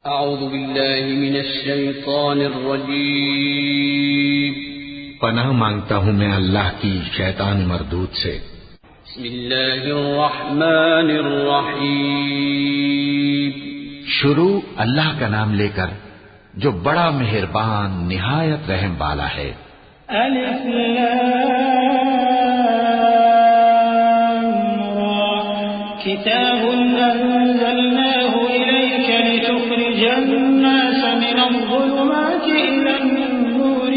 اعوذ باللہ من الشیطان الرجیم پناہ مانگتا ہوں میں اللہ کی شیطان مردود سے۔ بسم اللہ الرحمن الرحیم شروع اللہ کا نام لے کر جو بڑا مہربان نہایت رحم والا ہے۔ الف لام را کتاب انزلناه الیک لتخرج الناس من الظلمات الى النور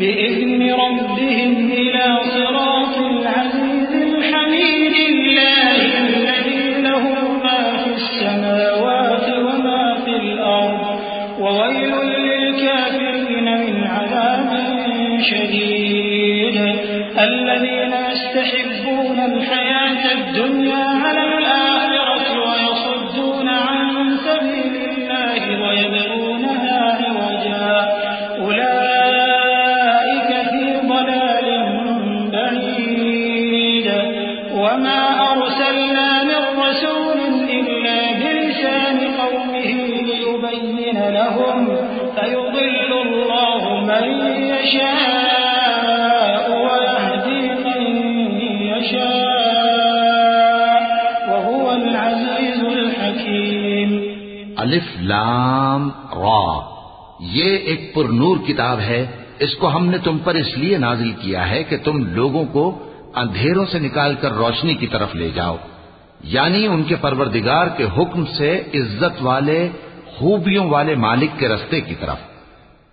بإذن ربهم الى صراط العزيز الحميد الله الذي له ما في السماوات وما في الأرض وويل للكافرين من عذاب شديد الذين يستحبون الحياة الدنيا على الآخرة ويصدون عن سبيل الله ويبغونها عوجا أولئك في ضلال بعيد وما أرسلنا من رسول إلا بلسان قومه ليبين لهم فيضل الله من يشاء ويهدي من يشاء وهو العزيز الحكيم۔ الف لام را، یہ ایک پر نور کتاب ہے، اس کو ہم نے تم پر اس لیے نازل کیا ہے کہ تم لوگوں کو اندھیروں سے نکال کر روشنی کی طرف لے جاؤ، یعنی ان کے پروردگار کے حکم سے عزت والے خوبیوں والے مالک کے راستے کی طرف،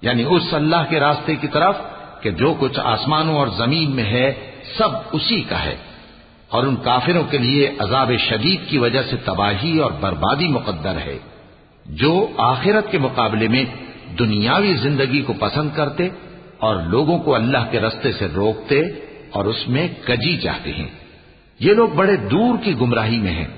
یعنی اس اللہ کے راستے کی طرف کہ جو کچھ آسمانوں اور زمین میں ہے سب اسی کا ہے، اور ان کافروں کے لیے عذاب شدید کی وجہ سے تباہی اور بربادی مقدر ہے جو آخرت کے مقابلے میں دنیاوی زندگی کو پسند کرتے اور لوگوں کو اللہ کے راستے سے روکتے اور اس میں کجی چاہتے ہیں۔ یہ لوگ بڑے دور کی گمراہی میں ہیں،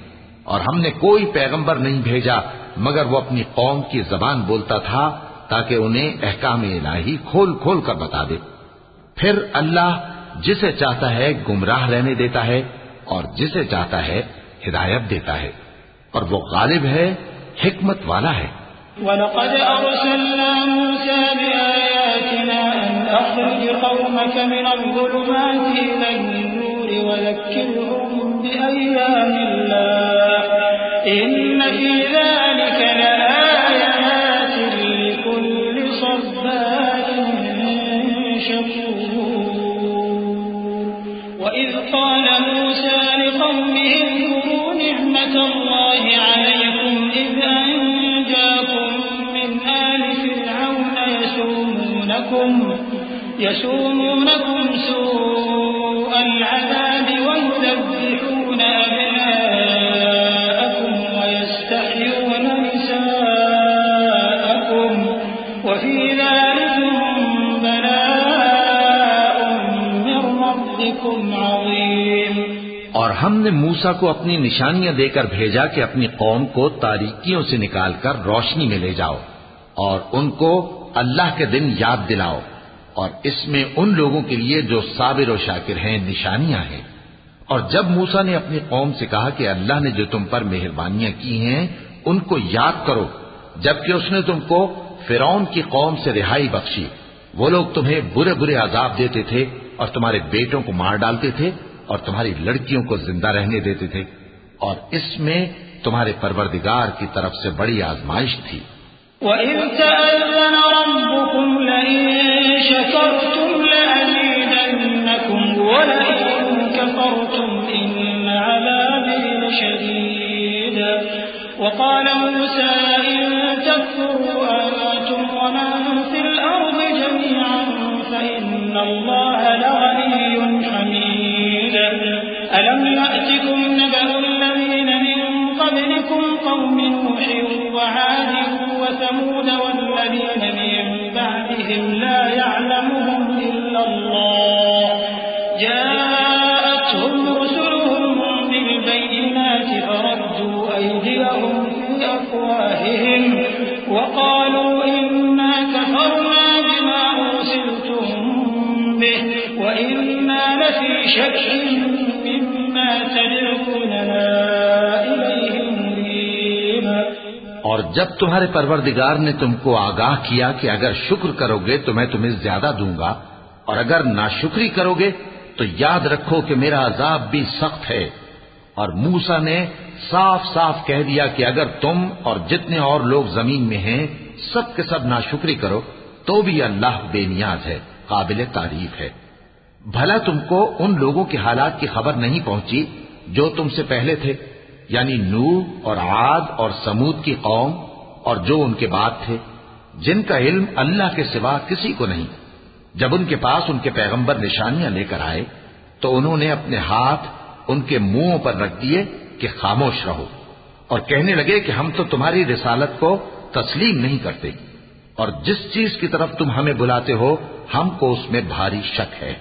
اور ہم نے کوئی پیغمبر نہیں بھیجا مگر وہ اپنی قوم کی زبان بولتا تھا تاکہ انہیں احکام الہی کھول کھول کر بتا دے۔ پھر اللہ جسے چاہتا ہے گمراہ رہنے دیتا ہے اور جسے چاہتا ہے ہدایت دیتا ہے، اور وہ غالب ہے، حکمت والا ہے۔ وَلَقَدْ أَرْسَلْنَا مُوسَى بِآيَاتِنَا أَنْ أَخْرِجْ قَوْمَكَ مِنَ الظُّلُمَاتِ إِلَى النُّورِ وَذَكِّرْهُم بِأَيَّامِ اللَّهِ إِنَّ فِي ذَلِكَ لَآيَاتٍ لِكُلِّ صَبَّارٍ شَكُورٍ وَإِذْ قَالَ مُوسَى لِقَوْمِهِ اذْكُرُوا نِعْمَةَ اللَّهِ عَلَيْكُمْ إِذْ أَنجَاكُم مِّنْ آلِ فِرْعَوْنَ يَسُومُونَكُمْ سُوءَ الْعَذَابِ وَيُذَبِّحُونَ أَبْنَاءَكُمْ وَيَسْتَحْيُونَ نِسَاءَكُمْ وَفِي ذَلِكُمْ بَلَاءٌ مِّن رَّبِّكُمْ عَظِيمٌ۔ اور ہم نے موسیٰ کو اپنی نشانیاں دے کر بھیجا کہ اپنی قوم کو تاریکیوں سے نکال کر روشنی میں لے جاؤ اور ان کو اللہ کے دن یاد دلاؤ، اور اس میں ان لوگوں کے لیے جو صابر و شاکر ہیں نشانیاں ہیں۔ اور جب موسیٰ نے اپنی قوم سے کہا کہ اللہ نے جو تم پر مہربانیاں کی ہیں ان کو یاد کرو، جبکہ اس نے تم کو فرعون کی قوم سے رہائی بخشی، وہ لوگ تمہیں برے برے عذاب دیتے تھے اور تمہارے بیٹوں کو مار ڈالتے تھے اور تمہاری لڑکیوں کو زندہ رہنے دیتے تھے، اور اس میں تمہارے پروردگار کی طرف سے بڑی آزمائش تھی۔ وَإِذْ تَأَذَّنَ رَبُّكُمْ لَئِن شَكَرْتُمْ لَأَزِيدَنَّكُمْ وَلَئِن كَفَرْتُمْ إِنَّ عَذَابِي لَشَدِيدٌ وَقَالَ مُوسَى إِن تَكْفُرُوا أَنتُمْ وَمَن فِي الْأَرْضِ جَمِيعًا فَإِنَّ اللَّهَ لَغَنِيٌّ حَمِيدٌ أَلَمْ يَأْتِكُمْ نَبَأُ الَّذِينَ مِن قَبْلِكُمْ قَوْمِ نُوحٍ وَعَادٍ وَثَمُودَ وَالَّذِينَ مِن بَعْدِهِمْ لَا يَعْلَمُهُمْ إِلَّا اللَّهُ جَاءَتْهُمْ رُسُلُهُم بِالْبَيِّنَاتِ فَرَدُّوا أَيْدِيَهُمْ فِي أَفْوَاهِهِمْ وَقَالُوا إِنَّا كَفَرْنَا بِمَا أُرْسِلْتُم بِهِ وَإِنَّا لَفِي شَكٍّ مِّمَّا تَدْعُونَنَا إِلَيْهِ مُرِيبٍ اور جب تمہارے پروردگار نے تم کو آگاہ کیا کہ اگر شکر کرو گے تو میں تمہیں زیادہ دوں گا اور اگر ناشکری کرو گے تو یاد رکھو کہ میرا عذاب بھی سخت ہے، اور موسیٰ نے صاف صاف کہہ دیا کہ اگر تم اور جتنے اور لوگ زمین میں ہیں سب کے سب ناشکری کرو تو بھی اللہ بے نیاز ہے، قابل تعریف ہے۔ بھلا تم کو ان لوگوں کے حالات کی خبر نہیں پہنچی جو تم سے پہلے تھے، یعنی نوح اور عاد اور سمود کی قوم اور جو ان کے بعد تھے، جن کا علم اللہ کے سوا کسی کو نہیں۔ جب ان کے پاس ان کے پیغمبر نشانیاں لے کر آئے تو انہوں نے اپنے ہاتھ ان کے منہوں پر رکھ دیے کہ خاموش رہو، اور کہنے لگے کہ ہم تو تمہاری رسالت کو تسلیم نہیں کرتے، اور جس چیز کی طرف تم ہمیں بلاتے ہو ہم کو اس میں بھاری شک ہے۔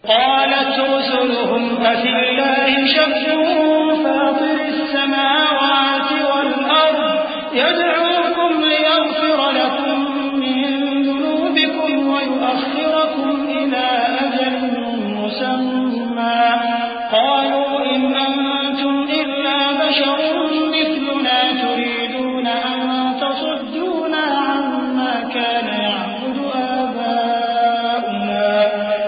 قالت رسلهم أفي الله شك فاطر السماوات والأرض يدعوكم ليغفر لكم من ذنوبكم ويؤخركم إلى أجل مسمى قالوا إن أنتم إلا بشر مثلنا تريدون أن تصدونا عما كان يعبد آباؤنا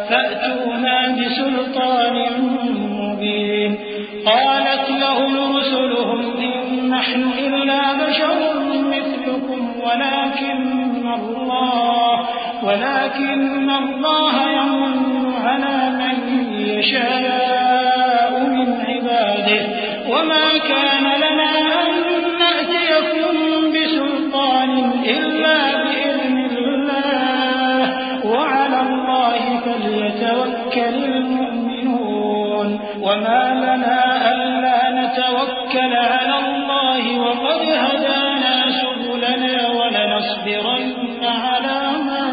فأتونا بسلطان مبين قالت لهم رسلهم إن نحن إلا بشر مثلكم ولكن الله يمن على من يشاء من عباده وما كان لنا أن نأتيكم بسلطان إلا بإذن الله وعلى الله فليتوكل المؤمنون وما لنا ألا نتوكل على الله وقد هدانا سبلنا ولنصبرن على ما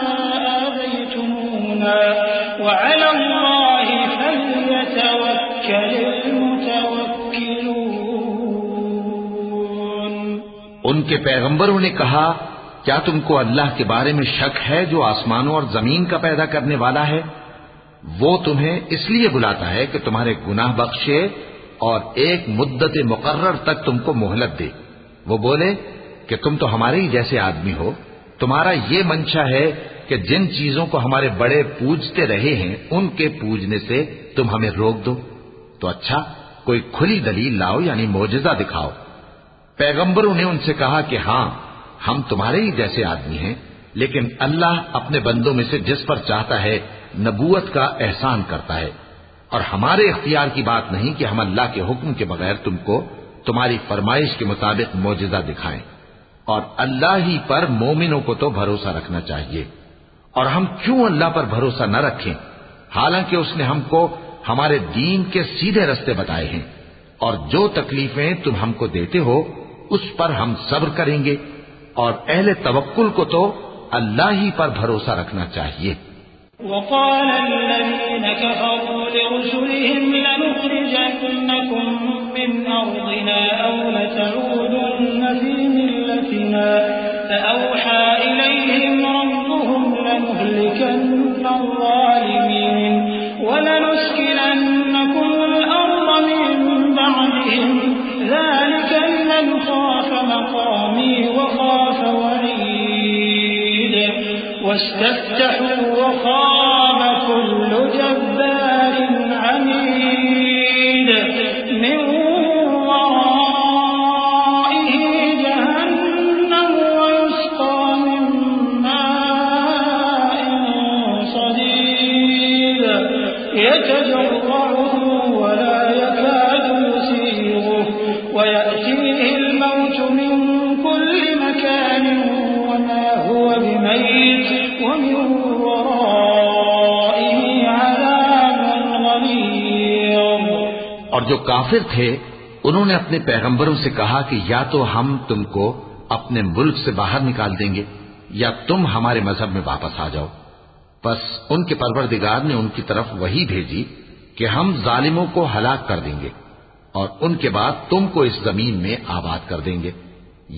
آذيتمونا وعلى الله فليتوكل المتوكلون۔ ان کے پیغمبروں نے کہا، کیا تم کو اللہ کے بارے میں شک ہے جو آسمانوں اور زمین کا پیدا کرنے والا ہے؟ وہ تمہیں اس لیے بلاتا ہے کہ تمہارے گناہ بخشے اور ایک مدت مقرر تک تم کو مہلت دے۔ وہ بولے کہ تم تو ہمارے ہی جیسے آدمی ہو، تمہارا یہ منشا ہے کہ جن چیزوں کو ہمارے بڑے پوجتے رہے ہیں ان کے پوجنے سے تم ہمیں روک دو، تو اچھا کوئی کھلی دلیل لاؤ، یعنی معجزہ دکھاؤ۔ پیغمبروں نے ان سے کہا کہ ہاں ہم تمہارے ہی جیسے آدمی ہیں، لیکن اللہ اپنے بندوں میں سے جس پر چاہتا ہے نبوت کا احسان کرتا ہے، اور ہمارے اختیار کی بات نہیں کہ ہم اللہ کے حکم کے بغیر تم کو تمہاری فرمائش کے مطابق معجزہ دکھائیں، اور اللہ ہی پر مومنوں کو تو بھروسہ رکھنا چاہیے۔ اور ہم کیوں اللہ پر بھروسہ نہ رکھیں حالانکہ اس نے ہم کو ہمارے دین کے سیدھے رستے بتائے ہیں، اور جو تکلیفیں تم ہم کو دیتے ہو اس پر ہم صبر کریں گے، اور اہل توکل کو تو اللہ ہی پر بھروسہ رکھنا چاہیے۔ وقال الذين كفروا لرسلهم لنخرجنكم من أرضنا أو لتعودن في ملتنا فأوحى إليهم ربهم لنهلكن الظالمين ولنسكننكم الأرض من بعدهم ذلك لمن خاف مقامي وخاف وعيد واستفتحوا وخاب كل جبار عنيد من ورائه جهنم ويسقى من ماء صديد يتجرعه ولا يكاد يسيغه ويأتيه الموت من كل مكان وما هو بميت ومن ورائه عذاب غليظ۔ اور جو کافر تھے انہوں نے اپنے پیغمبروں سے کہا کہ یا تو ہم تم کو اپنے ملک سے باہر نکال دیں گے یا تم ہمارے مذہب میں واپس آ جاؤ۔ بس ان کے پروردگار نے ان کی طرف وحی بھیجی کہ ہم ظالموں کو ہلاک کر دیں گے اور ان کے بعد تم کو اس زمین میں آباد کر دیں گے۔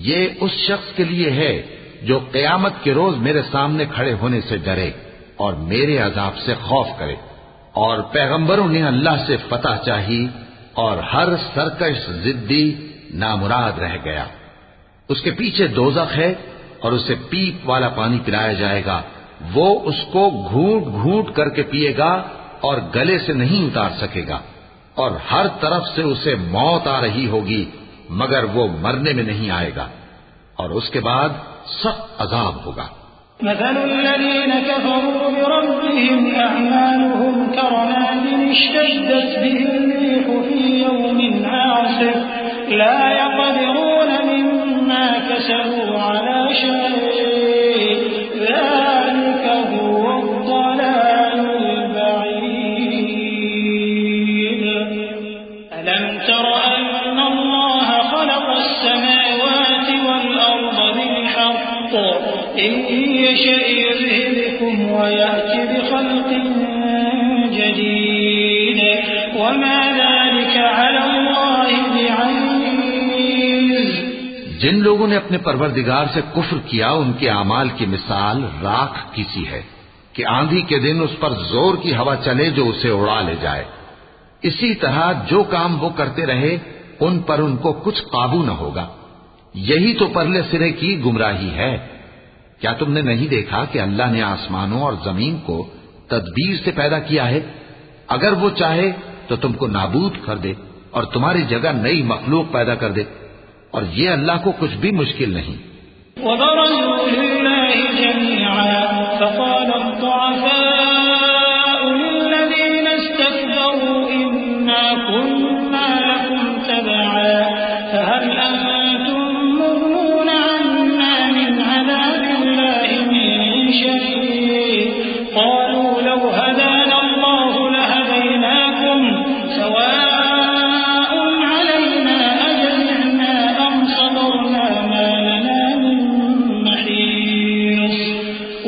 یہ اس شخص کے لیے ہے جو قیامت کے روز میرے سامنے کھڑے ہونے سے ڈرے اور میرے عذاب سے خوف کرے۔ اور پیغمبروں نے اللہ سے فتح چاہی اور ہر سرکش ضدی نامراد رہ گیا۔ اس کے پیچھے دوزخ ہے اور اسے پیپ والا پانی پلایا جائے گا، وہ اس کو گھونٹ گھونٹ کر کے پیے گا اور گلے سے نہیں اتار سکے گا، اور ہر طرف سے اسے موت آ رہی ہوگی مگر وہ مرنے میں نہیں آئے گا، اور اس کے بعد سخت عذاب ہوگا۔ مثل الذين كفروا بربهم أعمالهم كرماد اشتدت به الريح في يوم عاصف لا يقدرون مما كسبوا على شيء ذلك هو الضلال البعيد ألم تر أن الله خلق السماوات والأرض بالحق إن يشأ يذهبكم ويأتي بخلق جديد وما ذلك على الله بعزيز۔ جن لوگوں نے اپنے پروردگار سے کفر کیا ان کے اعمال کی مثال راکھ کی سی ہے کہ آندھی کے دن اس پر زور کی ہوا چلے جو اسے اڑا لے جائے۔ اسی طرح جو کام وہ کرتے رہے ان پر ان کو کچھ قابو نہ ہوگا۔ یہی تو پرلے سرے کی گمراہی ہے۔ کیا تم نے نہیں دیکھا کہ اللہ نے آسمانوں اور زمین کو تدبیر سے پیدا کیا ہے؟ اگر وہ چاہے تو تم کو نابود کر دے اور تمہاری جگہ نئی مخلوق پیدا کر دے، اور یہ اللہ کو کچھ بھی مشکل نہیں۔ وبرزوا لله جميعا فقال الضعفاء للذين استكبروا إنا كنا لكم تبعا فهل أنتم مغنون عنا من عذاب الله من شيء قالوا لو هدانا الله لهديناكم سواء علينا أجزعنا أم صبرنا ما لنا من محيص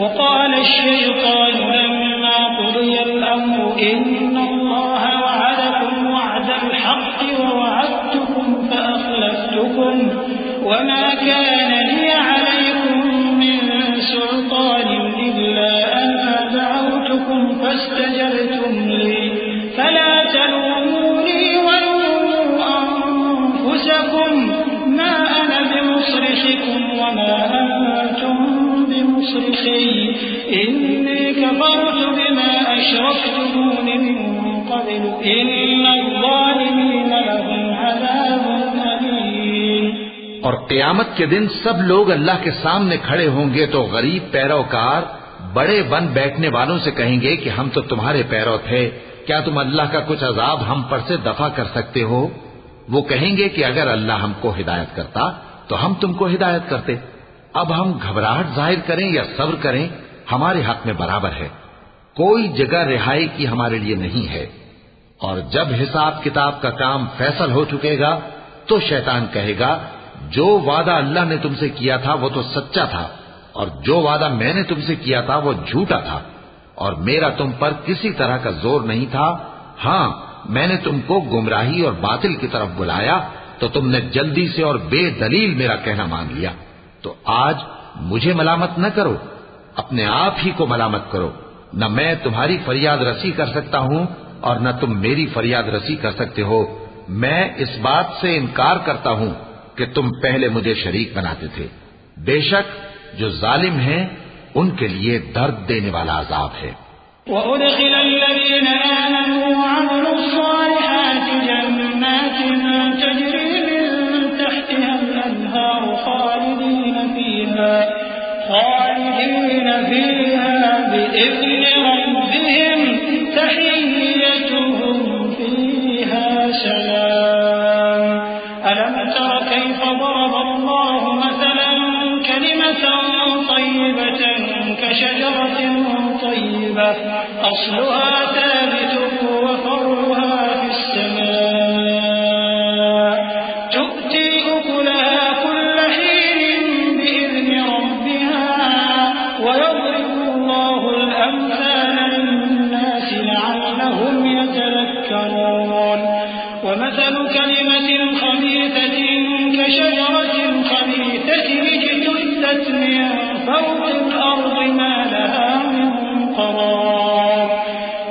وقال الشيطان لما قضي الأمر إن الله وعدكم وعد الحق ووعدتكم فأخلفتكم وما كان لي عليكم من سلطان إلا أن دعوتكم فاستجبتم لي فلا تلوموني ولوموا أنفسكم ما أنا بمصرخكم وما أنتم بمصرخي إني كفرت بما أشركتمون من قبل إن الظالمين لهم عذاب أليم۔ اور قیامت کے دن سب لوگ اللہ کے سامنے کھڑے ہوں گے تو غریب پیروکار بڑے بن بیٹھنے والوں سے کہیں گے کہ ہم تو تمہارے پیرو تھے، کیا تم اللہ کا کچھ عذاب ہم پر سے دفع کر سکتے ہو؟ وہ کہیں گے کہ اگر اللہ ہم کو ہدایت کرتا تو ہم تم کو ہدایت کرتے۔ اب ہم گھبراہٹ ظاہر کریں یا صبر کریں ہمارے حق میں برابر ہے، کوئی جگہ رہائی کی ہمارے لیے نہیں ہے۔ اور جب حساب کتاب کا کام فیصل ہو چکے گا تو شیطان کہے گا جو وعدہ اللہ نے تم سے کیا تھا وہ تو سچا تھا، اور جو وعدہ میں نے تم سے کیا تھا وہ جھوٹا تھا، اور میرا تم پر کسی طرح کا زور نہیں تھا۔ ہاں، میں نے تم کو گمراہی اور باطل کی طرف بلایا تو تم نے جلدی سے اور بے دلیل میرا کہنا مان لیا۔ تو آج مجھے ملامت نہ کرو، اپنے آپ ہی کو ملامت کرو۔ نہ میں تمہاری فریاد رسی کر سکتا ہوں اور نہ تم میری فریاد رسی کر سکتے ہو۔ میں اس بات سے انکار کرتا ہوں کہ تم پہلے مجھے شریک بناتے تھے۔ بے شک جو ظالم ہیں ان کے لیے درد دینے والا عذاب ہے۔ وَأُدْخِلَ الَّذِينَ آمَنُوا وَعَمِلُوا الصَّالِحَاتِ جَنَّاتٍ تَجْرِي مِن تَحْتِهَا الْأَنْهَارُ خَالِدِينَ فِيهَا بِإِذْنِ رَبِّهِمْ تَحِيَّتُهُمْ فِيهَا سَلَامٌ أَلَمْ تَرَ كَيْفَ ضَرَبَ اللَّهُ مَثَلًا كَلِمَةً طَيِّبَةً كَشَجَرَةٍ طَيِّبَةٍ أَصْلُهَا ثَابِتٌ وَفَرْعُهَا فِي السَّمَاءِ تُؤْتِي أُكُلَهَا كُلَّ حِينٍ بِإِذْنِ رَبِّهَا وَيَضْرِبُ اللَّهُ الْأَمْثَالَ لِلنَّاسِ لَعَلَّهُمْ يَتَذَكَّرُونَ وَمَثَلُ كَلِمَةٍ خَبِيثَةٍ كَشَجَرَةٍ خَبِيثَةٍ اجْتُثَّتْ مِن فَوْقِ الْأَرْضِ مَا لَهَا مِن قَرَارٍ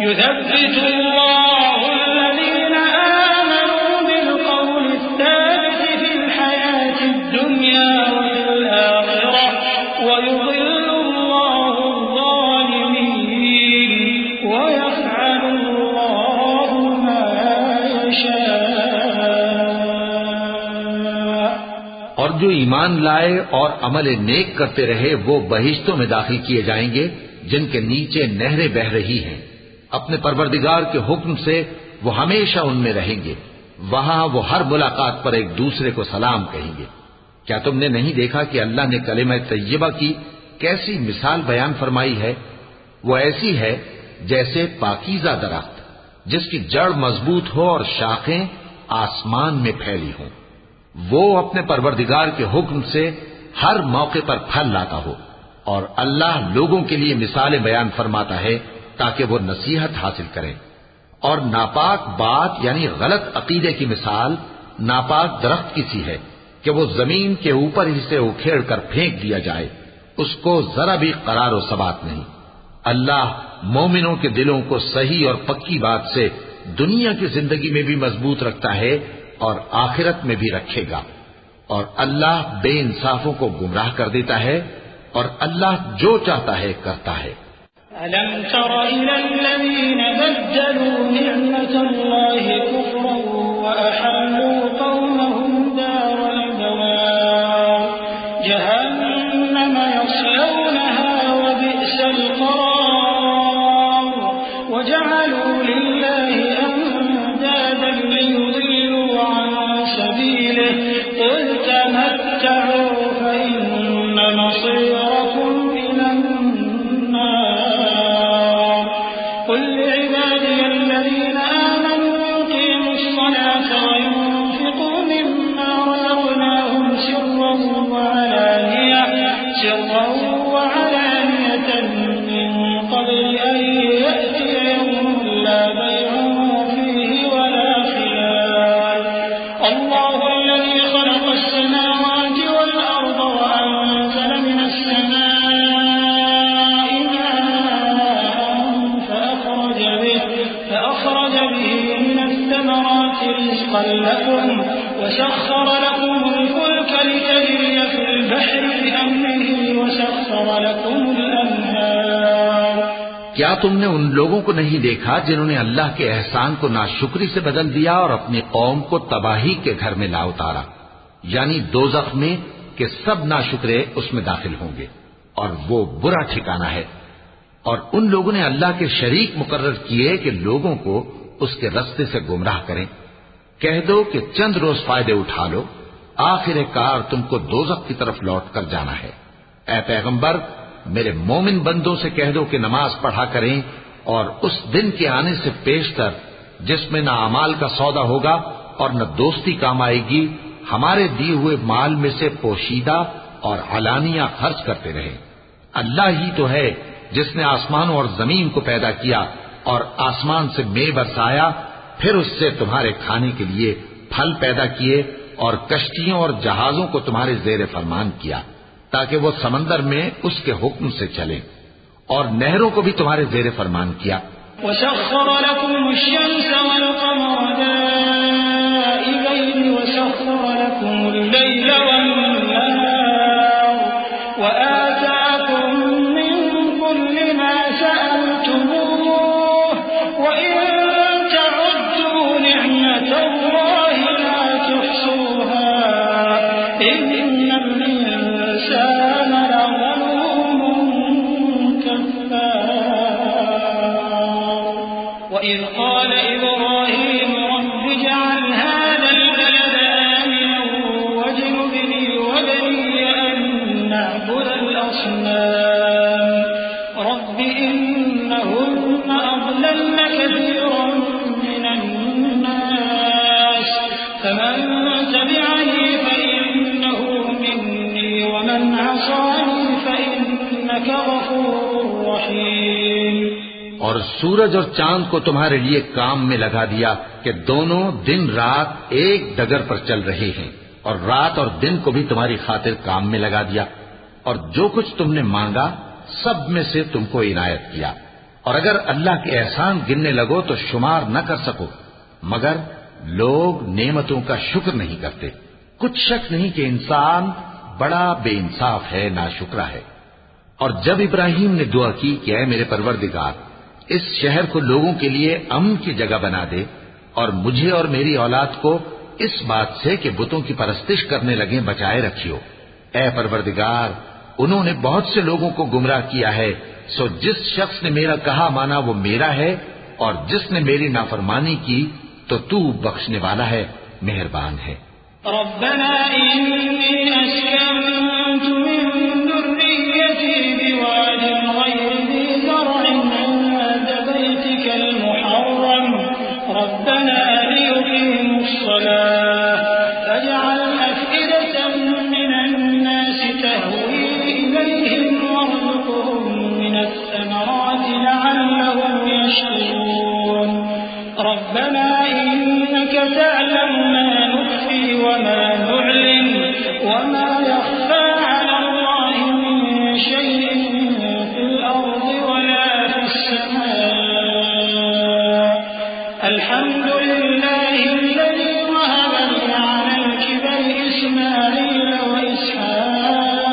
يُثَبِّتُ اللَّهُ الَّذِينَ آمَنُوا بِالْقَوْلِ الثَّابِتِ فِي الْحَيَاةِ الدُّنْيَا اور جو ایمان لائے اور عمل نیک کرتے رہے وہ بہشتوں میں داخل کیے جائیں گے جن کے نیچے نہریں بہہ رہی ہیں، اپنے پروردگار کے حکم سے وہ ہمیشہ ان میں رہیں گے، وہاں وہ ہر ملاقات پر ایک دوسرے کو سلام کہیں گے۔ کیا تم نے نہیں دیکھا کہ اللہ نے کلمہ طیبہ کی کیسی مثال بیان فرمائی ہے؟ وہ ایسی ہے جیسے پاکیزہ درخت جس کی جڑ مضبوط ہو اور شاخیں آسمان میں پھیلی ہوں، وہ اپنے پروردگار کے حکم سے ہر موقع پر پھل لاتا ہو، اور اللہ لوگوں کے لیے مثالیں بیان فرماتا ہے تاکہ وہ نصیحت حاصل کریں۔ اور ناپاک بات یعنی غلط عقیدے کی مثال ناپاک درخت کی سی ہے کہ وہ زمین کے اوپر ہی سے اکھیڑ کر پھینک دیا جائے، اس کو ذرا بھی قرار و ثبات نہیں۔ اللہ مومنوں کے دلوں کو صحیح اور پکی بات سے دنیا کی زندگی میں بھی مضبوط رکھتا ہے اور آخرت میں بھی رکھے گا، اور اللہ بے انصافوں کو گمراہ کر دیتا ہے، اور اللہ جو چاہتا ہے کرتا ہے۔ أَلَمْ تَرَ إِلَى الَّذِينَ بَدَّلُوا نِعْمَةَ اللَّهِ كُفْرًا وَأَحَلُّوا قَوْمَهُمْ دَارَ الْبَوَارِ جَهَنَّمَ يَصْلَوْنَهَا وَبِئْسَ الْقَرَارُ وَجَعَلُوا لِلَّهِ أَندَادًا لِيُضِلُّوا عَن سَبِيلِهِ قُلْ تَمَتَّعُوا فَإِنَّ مَصِيرَكُمْ إِلَى النَّارِ قُلْ لِعِبَادِيَ الَّذِينَ آمَنُوا يُقِيمُوا الصَّلَاةَ وَيُنفِقُوا مِمَّا رَزَقْنَاهُمْ سِرًّا وَعَلَانِيَةً مِّن قَبْلِ أَن يَأْتِيَ يَوْمٌ لَّا بَيْعٌ فِيهِ وَلَا خِلَالٌ اللَّهُ الَّذِي خَلَقَ السَّمَاوَاتِ وَالْأَرْضَ وَأَنزَلَ مِنَ السَّمَاءِ مَاءً فَأَخْرَجَ بِهِ مِنَ الثَّمَرَاتِ رِزْقًا لَّكُمْ وَسَخَّرَ لَكُمُ الْفُلْكَ لِتَجْرِيَ فِي الْبَحْرِ بِأَمْرِهِ وَسَخَّرَ لَكُمُ الْأَنْهَارَ۔ کیا تم نے ان لوگوں کو نہیں دیکھا جنہوں نے اللہ کے احسان کو ناشکری سے بدل دیا اور اپنی قوم کو تباہی کے گھر میں لا اتارا، یعنی دوزخ میں کہ سب ناشکرے اس میں داخل ہوں گے، اور وہ برا ٹھکانہ ہے۔ اور ان لوگوں نے اللہ کے شریک مقرر کیے کہ لوگوں کو اس کے رستے سے گمراہ کریں۔ کہہ دو کہ چند روز فائدے اٹھا لو، آخر کار تم کو دوزخ کی طرف لوٹ کر جانا ہے۔ اے پیغمبر، میرے مومن بندوں سے کہہ دو کہ نماز پڑھا کریں، اور اس دن کے آنے سے پیشتر جس میں نہ اعمال کا سودا ہوگا اور نہ دوستی کام آئے گی، ہمارے دیے ہوئے مال میں سے پوشیدہ اور علانیہ خرچ کرتے رہیں۔ اللہ ہی تو ہے جس نے آسمانوں اور زمین کو پیدا کیا اور آسمان سے مے برسایا، پھر اس سے تمہارے کھانے کے لیے پھل پیدا کیے اور کشتیوں اور جہازوں کو تمہارے زیر فرمان کیا تاکہ وہ سمندر میں اس کے حکم سے چلیں، اور نہروں کو بھی تمہارے زیر فرمان کیا۔ وَسَخَّرَ لَكُمُ الشَّمْسَ وَالْقَمَرَ دَائِبَيْنِ وَسَخَّرَ لَكُمُ اللَّيْلَ وَالنَّهَارَ وَآتَاكُم مِّن كُلِّ مَا سَأَلْتُمُوهُ وَإِن تَعُدُّوا نِعْمَةَ اللَّهِ لَا تُحْصُوهَا إِنَّ الْإِنسَانَ لَظَلُومٌ كَفَّارٌ وَإِذْ قَالَ إِبْرَاهِيمُ رَبِّ اجْعَلْ هَٰذَا الْبَلَدَ آمِنًا وَاجْنُبْنِي وَبَنِيَّ أَن نَّعْبُدَ الْأَصْنَامَ رَبِّ إِنَّهُنَّ أَضْلَلْنَ كَثِيرًا مِّنَ النَّاسِ فَمَن تَبِعَنِي فَإِنَّهُ مِنِّي وَمَنْ عَصَانِي فَإِنَّكَ غَفُورٌ رَّحِيمٌ۔ اور سورج اور چاند کو تمہارے لیے کام میں لگا دیا کہ دونوں دن رات ایک ڈگر پر چل رہے ہیں، اور رات اور دن کو بھی تمہاری خاطر کام میں لگا دیا، اور جو کچھ تم نے مانگا سب میں سے تم کو عنایت کیا، اور اگر اللہ کے احسان گننے لگو تو شمار نہ کر سکو، مگر لوگ نعمتوں کا شکر نہیں کرتے۔ کچھ شک نہیں کہ انسان بڑا بے انصاف ہے، ناشکرا ہے۔ اور جب ابراہیم نے دعا کی کہ اے میرے پروردگار، اس شہر کو لوگوں کے لیے امن کی جگہ بنا دے اور مجھے اور میری اولاد کو اس بات سے کہ بتوں کی پرستش کرنے لگے بچائے رکھیو۔ اے پروردگار، انہوں نے بہت سے لوگوں کو گمراہ کیا ہے، سو جس شخص نے میرا کہا مانا وہ میرا ہے، اور جس نے میری نافرمانی کی تو تو بخشنے والا ہے، مہربان ہے۔ ربنا إني أسكنت من ذريتي بواد غير ذي زرع عند بيتك المحرم ربنا ليقيموا الصلاة فاجعل أفئدة من الناس تهوي إليهم وارزقهم من الثمرات لعلهم يشكرون ربنا إنك تعلم ما نخفي وما نعلن وما يخفى على الله من شيء في الأرض ولا في السماء الحمد لله الذي وهب لي على الكبر إسماعيل وإسحاق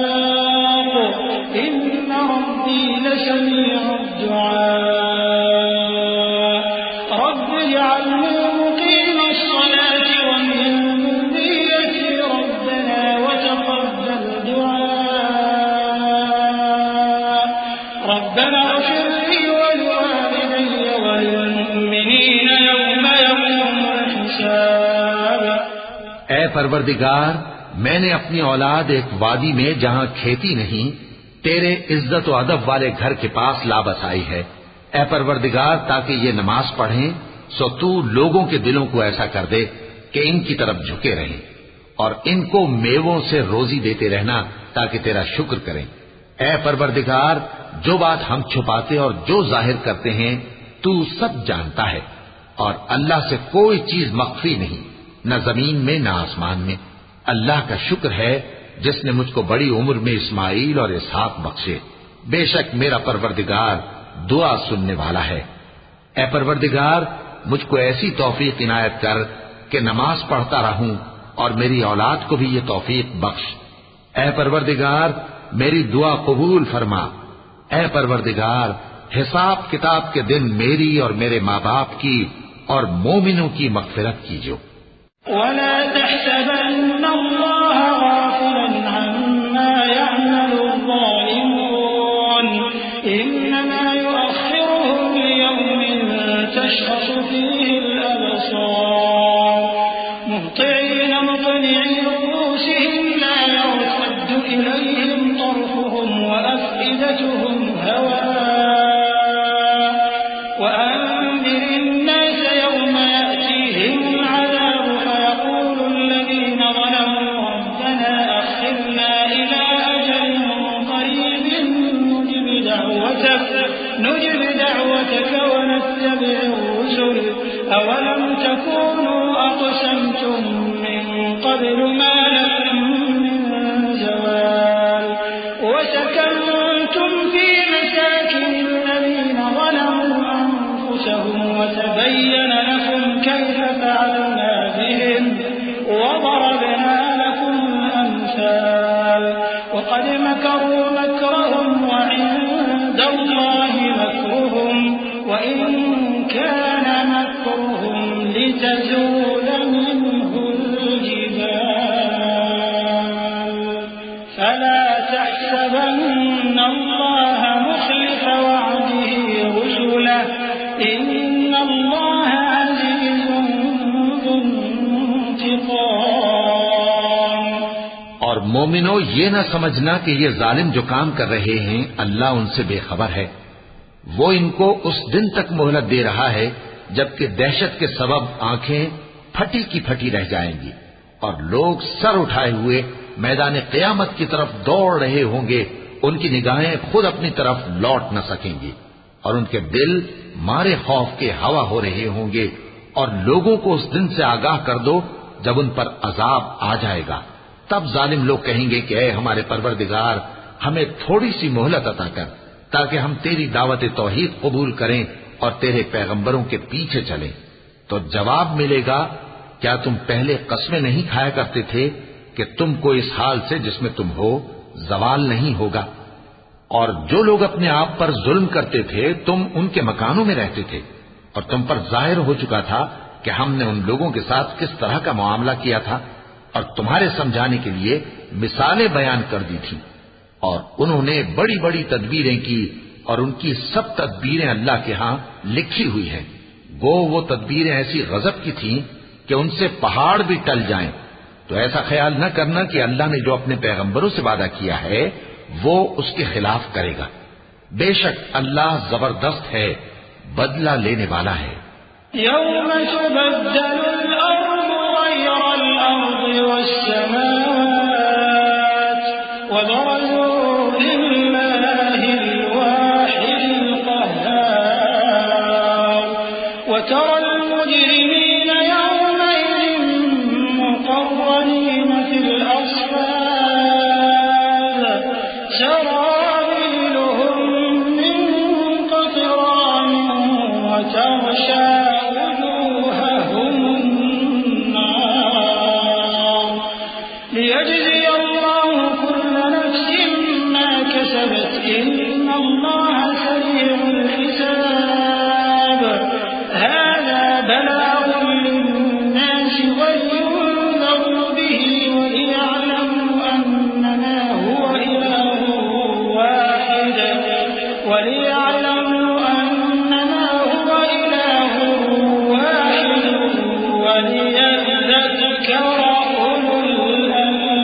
إن ربي لسميع الدعاء رب اجعلني مقيم الصلاة ومن ذريتي ربنا وتقبل دعاء ربنا اغفر لي ولوالدي وللمؤمنين يوم يقوم الحساب۔ اے پروردگار، میں نے اپنی اولاد ایک وادی میں جہاں کھیتی نہیں تیرے عزت و ادب والے گھر کے پاس لا بسائی ہے۔ اے پروردگار، تاکہ یہ نماز پڑھیں سو تو لوگوں کے دلوں کو ایسا کر دے کہ ان کی طرف جھکے رہیں، اور ان کو میووں سے روزی دیتے رہنا تاکہ تیرا شکر کریں۔ اے پروردگار، جو بات ہم چھپاتے اور جو ظاہر کرتے ہیں تو سب جانتا ہے، اور اللہ سے کوئی چیز مخفی نہیں، نہ زمین میں نہ آسمان میں۔ اللہ کا شکر ہے جس نے مجھ کو بڑی عمر میں اسماعیل اور اسحاق بخشے، بے شک میرا پروردگار دعا سننے والا ہے۔ اے پروردگار، مجھ کو ایسی توفیق عنایت کر کہ نماز پڑھتا رہوں، اور میری اولاد کو بھی یہ توفیق بخش۔ اے پروردگار، میری دعا قبول فرما۔ اے پروردگار، حساب کتاب کے دن میری اور میرے ماں باپ کی اور مومنوں کی مغفرت کیجو۔ ولا تحسبن الله غافلا عما يعمل الظالمون إنما يؤخرهم ليوم تشخص فيه الأبصار مهطعين مقنعي رؤوسهم لا يرتد إليهم طرفهم وأفئدتهم هواء وأنذر الناس يوم يأتيهم العذاب فيقول الذين ظلموا ربنا أخرنا إلى أجل قريب نجب دعوتك ونتبع الرسل أولم تكونوا أقسمتم من قبل ما لكم من زوال وسكنتم في مساكن الذين ظلموا أنفسهم وتبين لكم كيف فعلنا بهم وضربنا لكم الأمثال وقد مكروا مكرهم وعند الله مكرهم وإن كان مكرهم لتزول منه الجبال فلا تحسبن الله مخلف وعده رسله إن الله عزيز ذو انتقام۔ اور مومنو، یہ نہ سمجھنا کہ یہ ظالم جو کام کر رہے ہیں اللہ ان سے بے خبر ہے، وہ ان کو اس دن تک مہلت دے رہا ہے جبکہ دہشت کے سبب آنکھیں پھٹی کی پھٹی رہ جائیں گی، اور لوگ سر اٹھائے ہوئے میدان قیامت کی طرف دوڑ رہے ہوں گے، ان کی نگاہیں خود اپنی طرف لوٹ نہ سکیں گی، اور ان کے دل مارے خوف کے ہوا ہو رہے ہوں گے۔ اور لوگوں کو اس دن سے آگاہ کر دو جب ان پر عذاب آ جائے گا، تب ظالم لوگ کہیں گے کہ اے ہمارے پروردگار، ہمیں تھوڑی سی مہلت عطا کر تاکہ ہم تیری دعوت توحید قبول کریں اور تیرے پیغمبروں کے پیچھے چلیں۔ تو جواب ملے گا، کیا تم پہلے قسمیں نہیں کھایا کرتے تھے کہ تم کو اس حال سے جس میں تم ہو زوال نہیں ہوگا؟ اور جو لوگ اپنے آپ پر ظلم کرتے تھے تم ان کے مکانوں میں رہتے تھے، اور تم پر ظاہر ہو چکا تھا کہ ہم نے ان لوگوں کے ساتھ کس طرح کا معاملہ کیا تھا اور تمہارے سمجھانے کے لیے مثالیں بیان کر دی تھی، اور انہوں نے بڑی بڑی تدبیریں کی اور ان کی سب تدبیریں اللہ کے ہاں لکھی ہوئی ہیں۔ وہ تدبیریں ایسی غضب کی تھیں کہ ان سے پہاڑ بھی ٹل جائیں۔ تو ایسا خیال نہ کرنا کہ اللہ نے جو اپنے پیغمبروں سے وعدہ کیا ہے وہ اس کے خلاف کرے گا۔ بے شک اللہ زبردست ہے، بدلہ لینے والا ہے۔ يوم تبدل الأرض غير الأرض والسماوات وبرزوا لله الواحد القهار وترى المجرمين يومئذ مقرنين في الأصفاد سرابيلهم من قطران وتغشى وجوههم النار ليجزي الله كل نفس ما كسبت إن الله سريع الحساب هذا بلاغ للناس ولينذروا به وليعلموا أنما هو إله واحد وليعلموا أنما هو إله واحد وليذكر أولو الألباب۔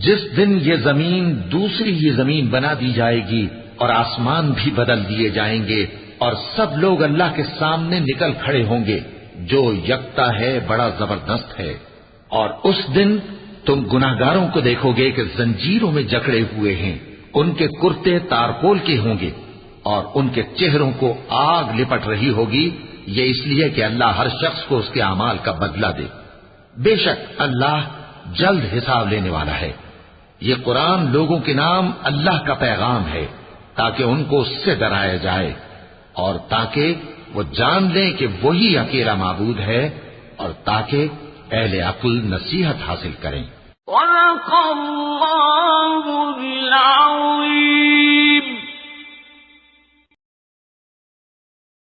جس دن یہ زمین دوسری ہی زمین بنا دی جائے گی اور آسمان بھی بدل دیے جائیں گے اور سب لوگ اللہ کے سامنے نکل کھڑے ہوں گے جو یکتا ہے، بڑا زبردست ہے۔ اور اس دن تم گناہگاروں کو دیکھو گے کہ زنجیروں میں جکڑے ہوئے ہیں، ان کے کرتے تارپول کے ہوں گے اور ان کے چہروں کو آگ لپٹ رہی ہوگی، یہ اس لیے کہ اللہ ہر شخص کو اس کے اعمال کا بدلہ دے۔ بے شک اللہ جلد حساب لینے والا ہے۔ یہ قرآن لوگوں کے نام اللہ کا پیغام ہے تاکہ ان کو اس سے ڈرایا جائے اور تاکہ وہ جان لیں کہ وہی اکیلا معبود ہے اور تاکہ اہل عقل نصیحت حاصل کریں۔ صدق اللہ العظیم۔